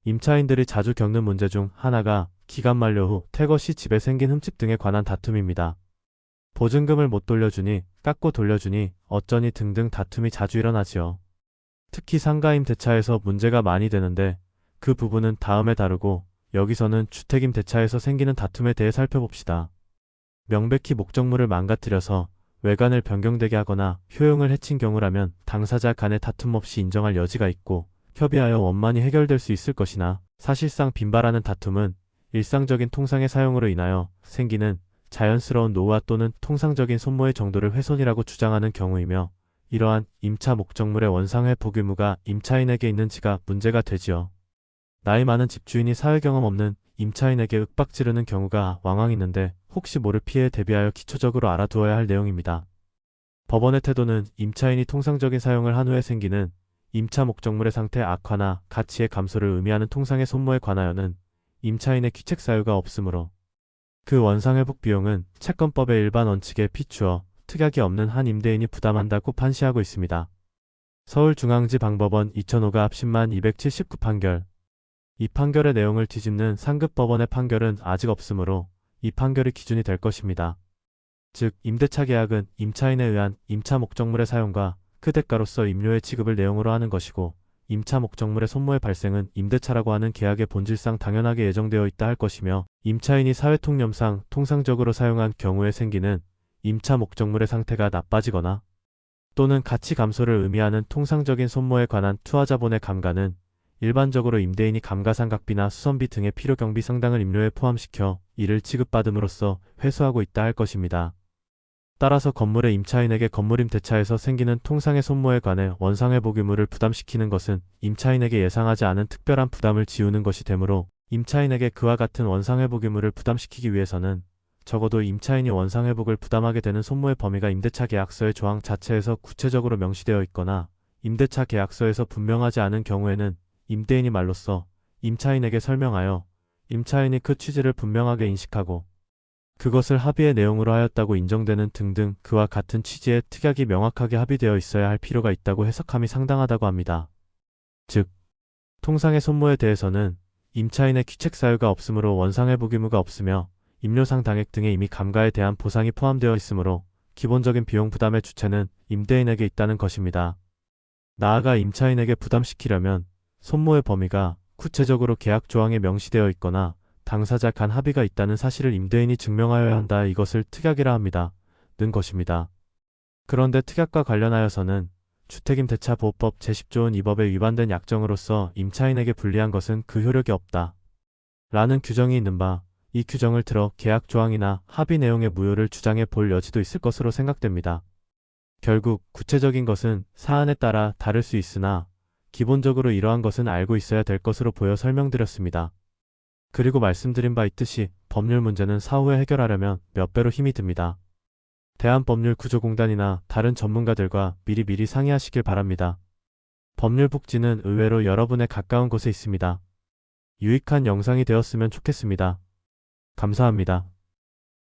임차인들이 자주 겪는 문제 중 하나가 기간 만료 후 퇴거 시 집에 생긴 흠집 등에 관한 다툼입니다. 보증금을 못 돌려주니, 깎고 돌려주니, 어쩌니 등등 다툼이 자주 일어나지요. 특히 상가임대차에서 문제가 많이 되는데 그 부분은 다음에 다루고 여기서는 주택임대차에서 생기는 다툼에 대해 살펴봅시다. 명백히 목적물을 망가뜨려서 외관을 변경되게 하거나 효용을 해친 경우라면 당사자 간의 다툼 없이 인정할 여지가 있고 협의하여 원만히 해결될 수 있을 것이나 사실상 빈발하는 다툼은 일상적인 통상의 사용으로 인하여 생기는 자연스러운 노후화 또는 통상적인 손모의 정도를 훼손이라고 주장하는 경우이며 이러한 임차 목적물의 원상회복 의무가 임차인에게 있는지가 문제가 되지요. 나이 많은 집주인이 사회 경험 없는 임차인에게 윽박지르는 경우가 왕왕 있는데 혹시 모를 피해에 대비하여 기초적으로 알아두어야 할 내용입니다. 법원의 태도는 임차인이 통상적인 사용을 한 후에 생기는 임차 목적물의 상태 악화나 가치의 감소를 의미하는 통상의 손모에 관하여는 임차인의 귀책 사유가 없으므로 그 원상회복 비용은 채권법의 일반 원칙에 비추어 특약이 없는 한 임대인이 부담한다고 판시하고 있습니다. 서울중앙지방법원 2005가 10만 279 판결. 이 판결의 내용을 뒤집는 상급법원의 판결은 아직 없으므로 이 판결이 기준이 될 것입니다. 즉, 임대차 계약은 임차인에 의한 임차 목적물의 사용과 그 대가로서 임료의 지급을 내용으로 하는 것이고 임차 목적물의 손모의 발생은 임대차라고 하는 계약의 본질상 당연하게 예정되어 있다 할 것이며 임차인이 사회통념상 통상적으로 사용한 경우에 생기는 임차 목적물의 상태가 나빠지거나 또는 가치 감소를 의미하는 통상적인 손모에 관한 투하자본의 감가는 일반적으로 임대인이 감가상각비나 수선비 등의 필요경비 상당을 임료에 포함시켜 이를 지급받음으로써 회수하고 있다 할 것입니다. 따라서 건물의 임차인에게 건물임대차에서 생기는 통상의 손모에 관해 원상회복 의무를 부담시키는 것은 임차인에게 예상하지 않은 특별한 부담을 지우는 것이 되므로 임차인에게 그와 같은 원상회복 의무를 부담시키기 위해서는 적어도 임차인이 원상회복을 부담하게 되는 손모의 범위가 임대차 계약서의 조항 자체에서 구체적으로 명시되어 있거나 임대차 계약서에서 분명하지 않은 경우에는 임대인이 말로써 임차인에게 설명하여 임차인이 그 취지를 분명하게 인식하고 그것을 합의의 내용으로 하였다고 인정되는 등등 그와 같은 취지의 특약이 명확하게 합의되어 있어야 할 필요가 있다고 해석함이 상당하다고 합니다. 즉, 통상의 손모에 대해서는 임차인의 귀책 사유가 없으므로 원상회복 의무가 없으며 임료상 당액 등에 이미 감가에 대한 보상이 포함되어 있으므로 기본적인 비용 부담의 주체는 임대인에게 있다는 것입니다. 나아가 임차인에게 부담시키려면 손모의 범위가 구체적으로 계약 조항에 명시되어 있거나 당사자 간 합의가 있다는 사실을 임대인이 증명하여야 한다. 이것을 특약이라 합니다. 는 것입니다. 그런데 특약과 관련하여서는 주택임대차보호법 제10조는 이 법에 위반된 약정으로서 임차인에게 불리한 것은 그 효력이 없다. 라는 규정이 있는 바 이 규정을 들어 계약 조항이나 합의 내용의 무효를 주장해 볼 여지도 있을 것으로 생각됩니다. 결국 구체적인 것은 사안에 따라 다를 수 있으나 기본적으로 이러한 것은 알고 있어야 될 것으로 보여 설명드렸습니다. 그리고 말씀드린 바 있듯이 법률 문제는 사후에 해결하려면 몇 배로 힘이 듭니다. 대한법률구조공단이나 다른 전문가들과 미리 상의하시길 바랍니다. 법률복지는 의외로 여러분의 가까운 곳에 있습니다. 유익한 영상이 되었으면 좋겠습니다. 감사합니다.